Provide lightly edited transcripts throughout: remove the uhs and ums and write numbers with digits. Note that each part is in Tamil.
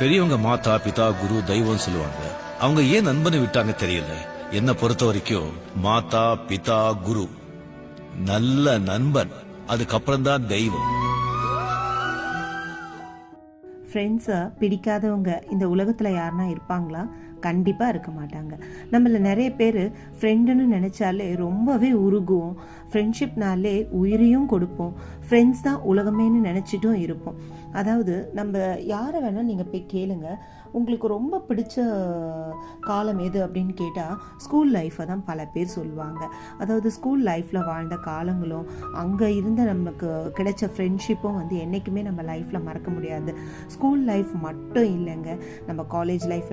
பெரியவங்க மாதா பிதா குரு தெய்வம் சொல்லுவாங்க. அவங்க ஏன் நண்பனை விட்டாங்க தெரியல. என்ன பொறுத்த வரைக்கும் மாதா பிதா குரு நல்ல நண்பன், அதுக்கப்புறம் தான் தெய்வம். ஃப்ரெண்ட்ஸை பிடிக்காதவங்க இந்த உலகத்தில் யாருனா இருப்பாங்களா? கண்டிப்பாக இருக்க மாட்டாங்க. நம்மள நிறைய பேர் ஃப்ரெண்டுன்னு நினச்சாலே ரொம்பவே உருகுவோம். ஃப்ரெண்ட்ஷிப்னாலே உயிரையும் கொடுப்போம். ஃப்ரெண்ட்ஸ் தான் உலகமேன்னு நினச்சிட்டும் இருப்போம். அதாவது நம்ம யாரை வேணால் நீங்கள் போய் கேளுங்க, உங்களுக்கு ரொம்ப பிடிச்ச காலம் எது அப்படின்னு கேட்டால் ஸ்கூல் லைஃப்பை தான் பல பேர் சொல்லுவாங்க. அதாவது ஸ்கூல் லைஃப்பில் வாழ்ந்த காலங்களும் அங்கே இருந்த நமக்கு கிடைச்ச ஃப்ரெண்ட்ஷிப்பும் என்றைக்குமே நம்ம லைஃப்பில் மறக்க முடியாது. ஸ்கூல் லைஃப் மட்டும் இல்லைங்க, நம்ம காலேஜ் லைஃப்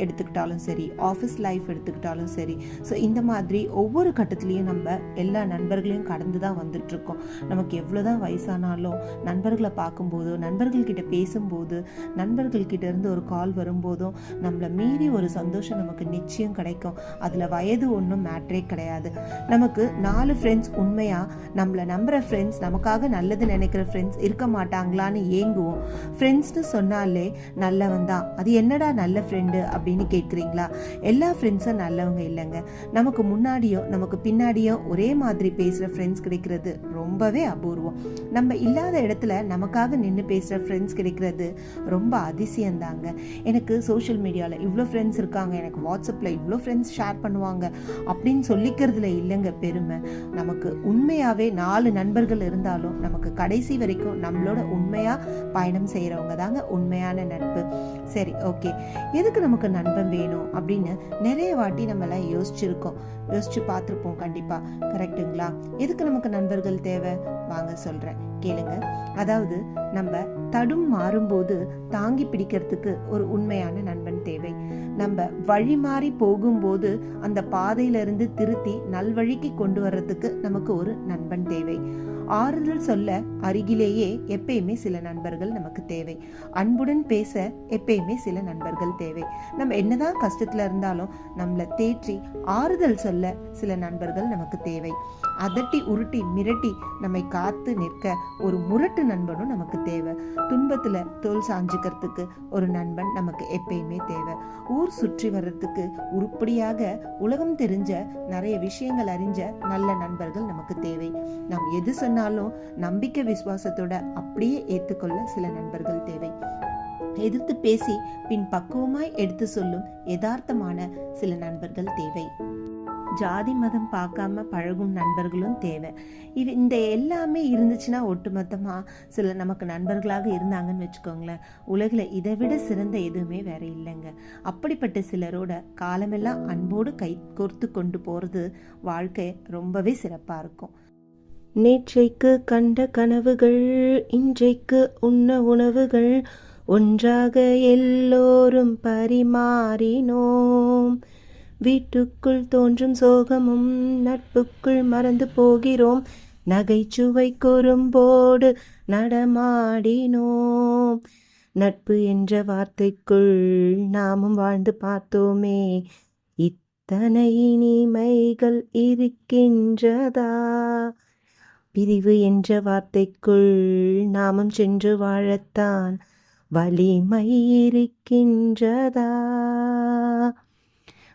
எடுத்துக்கிட்டாலும் சரி, ஆஃபீஸ் லைஃப் எடுத்துக்கிட்டாலும் சரி. ஸோ இந்த மாதிரி ஒவ்வொரு கட்டத்துலேயும் நம்ம எல்லா நண்பர்களையும் கடந்து தான் வந்துட்டுருக்கோம். நமக்கு எவ்வளோ தான் வயசானாலும் நண்பர்களை பார்க்கும்போது, நண்பர்கள்கிட்ட பேசும்போது, நண்பர்கள்கிட்ட இருந்து ஒரு கால் வரும்போதும் நம்மளை மீறி ஒரு சந்தோஷம் நமக்கு நிச்சயம் கிடைக்கும். அதில் வயது ஒன்றும் மேட்ரே கிடையாது. நமக்கு 4 ஃப்ரெண்ட்ஸ் உண்மையாக நம்மளை நம்புகிற ஃப்ரெண்ட்ஸ், நமக்காக நல்லது நினைக்கிற ஃப்ரெண்ட்ஸ் இருக்க மாட்டாங்களான்னு ஏங்குவோம். ஃப்ரெண்ட்ஸ்னு சொன்னாலே நல்லவன் தான், அது என்னடா நல்ல ஃப்ரெண்டு அப்படின்னு கேட்குறீங்களா? எல்லா ஃப்ரெண்ட்ஸும் நல்லவங்க இல்லைங்க. நமக்கு முன்னாடியோ நமக்கு பின்னாடியோ ஒரே மாதிரி பேசுகிற ஃப்ரெண்ட்ஸ் கிடைக்கிறது ரொம்பவே அபூர்வம். நம்ம இல்லாத இடத்துல நமக்காக நின்று பேசுகிற ஃப்ரெண்ட்ஸ் கிடைக்கிறது ரொம்ப அதிசயந்தாங்க. எனக்கு சோஷியல் மீடியாவில் இவ்வளோ ஃப்ரெண்ட்ஸ் இருக்காங்க, எனக்கு வாட்ஸ்அப்பில் இவ்வளோ ஃப்ரெண்ட்ஸ் ஷேர் பண்ணுவாங்க அப்படின்னு சொல்லிக்கிறதுல இல்லைங்க பெருமை. நமக்கு உண்மையாகவே 4 நண்பர்கள் இருந்தாலும் நமக்கு கடைசி வரைக்கும் நம்மளோட உண்மையாக பயணம் செய்கிறவங்க தாங்க உண்மையான நட்பு. சரி, ஓகே, எதுக்கு நமக்கு நண்பன் வேணும் அப்படின்னு நிறைய வாட்டி நம்மளாம் யோசிச்சு பார்த்துருப்போம். கண்டிப்பாக கரெக்டுங்களா? எதுக்கு நமக்கு நண்பர்கள் தேவை? வாங்க சொல்கிறேன், கேளுங்க. அதாவது நம்ம தடும் மாறும்போது தாங்கி பிடிக்கிறதுக்கு ஒரு உண்மையான நண்பன் தேவை. நம்ம வழி மாறி போகும்போது அந்த பாதையிலிருந்து திருத்தி நல்வழிக்கு கொண்டு வர்றதுக்கு நமக்கு ஒரு நண்பன் தேவை. ஆறுதல் சொல்ல அருகிலேயே எப்பயுமே சில நண்பர்கள் நமக்கு தேவை. அன்புடன் பேச எப்பயுமே சில நண்பர்கள் தேவை. நம்ம என்னதான் கஷ்டத்துல இருந்தாலும் நம்மளை தேற்றி ஆறுதல் சொல்ல சில நண்பர்கள் நமக்கு தேவை. அதட்டி உருட்டி மிரட்டி நம்மை காத்து நிற்க ஒரு முரட்டு நண்பனும் நமக்கு தேவை. துன்பத்துல தோல் சாஞ்சுக்கிறதுக்கு ஒரு நண்பன் நமக்கு எப்பயுமே தேவை. ஊர் சுற்றி வர்றதுக்கு உருப்படியாக உலகம் தெரிஞ்ச நிறைய விஷயங்கள் அறிஞ்ச நல்ல நண்பர்கள் நமக்கு தேவை. நாம் எது சொன்னாலும் நம்பிக்கை விசுவாசத்தோட அப்படியே ஏற்றுக்கொள்ள சில நண்பர்கள் தேவை. எதிர்த்து பேசி பின் பக்குவமாய் எடுத்து சொல்லும் யதார்த்தமான சில நண்பர்கள் தேவை. ஜாதி மதம் பார்க்காம பழகும் நண்பர்களும் தேவை. இந்த எல்லாமே இருந்துச்சுன்னா ஒட்டுமொத்தமாக சில நமக்கு நண்பர்களாக இருந்தாங்கன்னு வச்சுக்கோங்களேன், உலகில் இதை விட சிறந்த எதுவுமே வேற இல்லைங்க. அப்படிப்பட்ட சிலரோட காலமெல்லாம் அன்போடு கை கோர்த்து கொண்டு போகிறது வாழ்க்கை ரொம்பவே சிறப்பாக இருக்கும். நேற்றைக்கு கண்ட கனவுகள், இன்றைக்கு உண்ண உணவுகள், ஒன்றாக எல்லோரும் பரிமாறினோம். வீட்டுக்குள் தோன்றும் சோகமும் நட்புக்குள் மறந்து போகிறோம். நகைச்சுவை குறும்போடு நடமாடினோம். நட்பு என்ற வார்த்தைக்குள் நாமும் வாழ்ந்து பார்த்தோமே, இத்தனை இனிமைகள் இருக்கின்றதா? பிரிவு என்ற வார்த்தைக்குள் நாமும் சென்று வாழத்தான் வலிமை இருக்கின்றதா?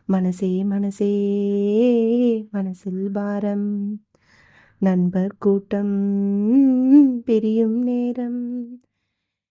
மனசே மனசே மனசில் பாரம், நண்பர் கூட்டம் பிரியும் நேரம்.